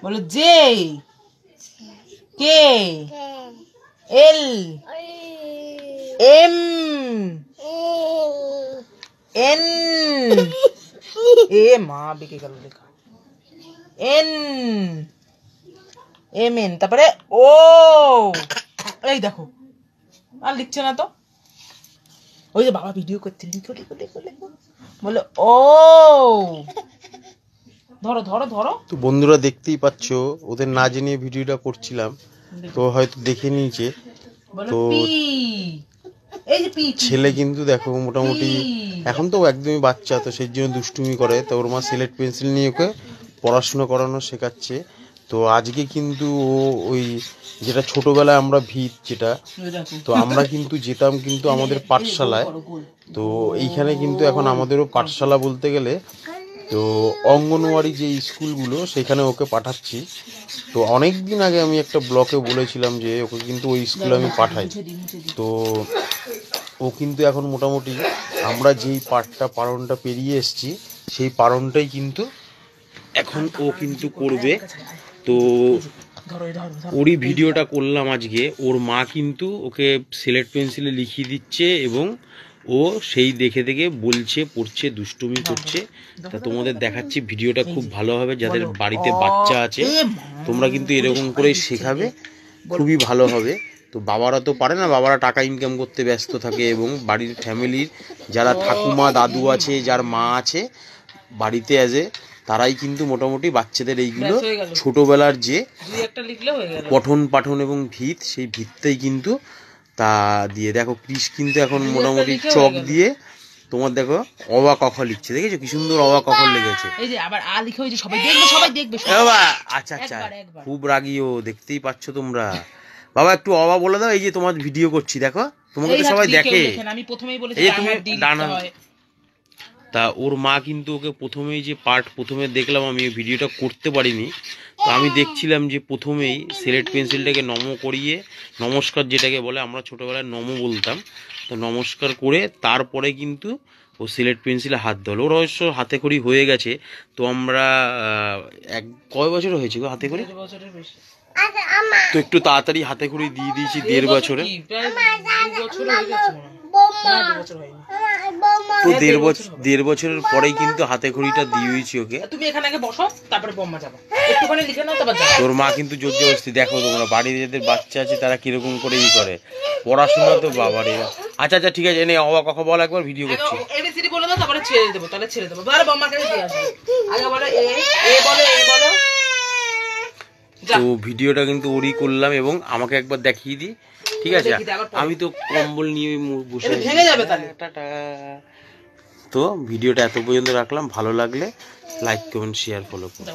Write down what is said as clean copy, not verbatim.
বলো জে, কে, এল, M, N, এ মা বেঁকে গেল লেখা, এন, এম এন, তারপরে ও, এই দেখো আর লিখছে না তো, ওই যে বাবা ভিডিও করছে, লিখো লিখো লিখো লিখো, বলে ও, ধরো ধরো ধরো। তো বন্ধুরা দেখতেই পাচ্ছ ওদের না জেনে ভিডিওটা করছিলাম, তো হয়তো দেখে নিয়েছে। তো ছেলে কিন্তু দেখো মোটামুটি এখন তো একদমই বাচ্চা, তো সেই জন্য দুষ্টুমি করে। তো ওর মা সিলেট পেন্সিল নিয়ে ওকে পড়াশুনো করানো শেখাচ্ছে। তো আজকে কিন্তু ও ওই যেটা ছোটবেলায় আমরা ভিত যেটা, তো আমরা কিন্তু যেতাম কিন্তু আমাদের পাঠশালায়, তো এইখানে কিন্তু এখন আমাদেরও পাঠশালা বলতে গেলে তো অঙ্গনওয়াড়ি যে স্কুলগুলো সেখানে ওকে পাঠাচ্ছি। তো অনেক দিন আগে আমি একটা ব্লকে বলেছিলাম যে ওকে কিন্তু ওই স্কুলে আমি পাঠাই। তো ও কিন্তু এখন মোটামুটি আমরা যেই পারণটা পেরিয়ে এসেছি সেই পারণটাই কিন্তু এখন ও কিন্তু করবে। তো ওরই ভিডিওটা করলাম আজকে। ওর মা কিন্তু ওকে সিলেট পেন্সিলে লিখিয়ে দিচ্ছে এবং ও সেই দেখে দেখে বলছে, পড়ছে, দুষ্টুমি করছে। তা তোমাদের দেখাচ্ছি ভিডিওটা, খুব ভালো হবে। যাদের বাড়িতে বাচ্চা আছে তোমরা কিন্তু এরকম করেই শেখাবে, খুবই ভালো হবে। তো বাবারা তো পারে না, বাবারা টাকা ইনকাম করতে ব্যস্ত থাকে, এবং বাড়ির ফ্যামিলির যারা ঠাকুমা দাদু আছে, যার মা আছে বাড়িতে অ্যাজে, তারাই কিন্তু মোটামুটি বাচ্চাদের এইগুলো ছোটোবেলার যে পঠন পাঠন এবং ভিত, সেই ভিতটাই কিন্তু তা দিয়ে দেখো ক্রিস কিন্তু এখন মোটামুটি চক দিয়ে তোমার দেখো অবা কখ লিখছে, দেখেছো কি সুন্দর অবা কখ লিখেছে। আচ্ছা আচ্ছা, খুব রাগি ও, দেখতেই পাচ্ছ তোমরা। বাবা একটু অবা বলে দাও, এই যে তোমার ভিডিও করছি দেখো, তোমাকে তো সবাই দেখে, এই যে তুমি ডানা। তা ওর মা কিন্তু ওকে প্রথমেই যে প্রথমে দেখলাম, আমি ভিডিওটা করতে পারিনি, তো আমি দেখছিলাম যে প্রথমেই সিলেট পেন্সিলটাকে নম করিয়ে, নমস্কার যেটাকে বলে, আমরা ছোটোবেলায় নম বলতাম, তো নমস্কার করে তারপরে কিন্তু ও সিলেট পেন্সিলে হাত ধরলো। ওর অবশ্য হাতে খড়ি হয়ে গেছে। তো আমরা কয় বছর হয়েছে গো হাতে খড়ি? তো একটু তাড়াতাড়ি হাতে খড়ি দিয়ে দিয়েছি 1.5 বছরে। তো 1.5 বছরের পরেই কিন্তু হাতে খড়িটা দিয়েছি ওকে। তুমি এখানে আগে বসো, তারপরে বম্মা যাবে, একটুখানি লিখে নাও তারপর যাও। তোর মা কিন্তু জোর জবরদস্তি, দেখো তোমরা বাড়িতে যাদের বাচ্চা আছে তারা কিরকম করে করে পড়াশোনা, তো বাবারে। আচ্ছা আচ্ছা ঠিক আছে, এনে অবাক কথা বল, একবার ভিডিও করছি। এবিসিডি বলে দাও, তারপরে ছেড়ে দেবো, তাহলে ছেড়ে দেবো। আরে বম্মার কাছে দিয়ে আসবে, আগে বলো এ, এ বলো, এ বলো। তো ভিডিওটা কিন্তু ওরই করলাম, এবং আমাকে একবার দেখিয়ে দিই, ঠিক আছে? আমি তো কম্বল নিয়ে বসে ভেঙে যাবে তাহলে। টাটা। তো ভিডিওটা এত পর্যন্ত রাখলাম, ভালো লাগলে লাইক কমেন্ট শেয়ার ফলো করুন।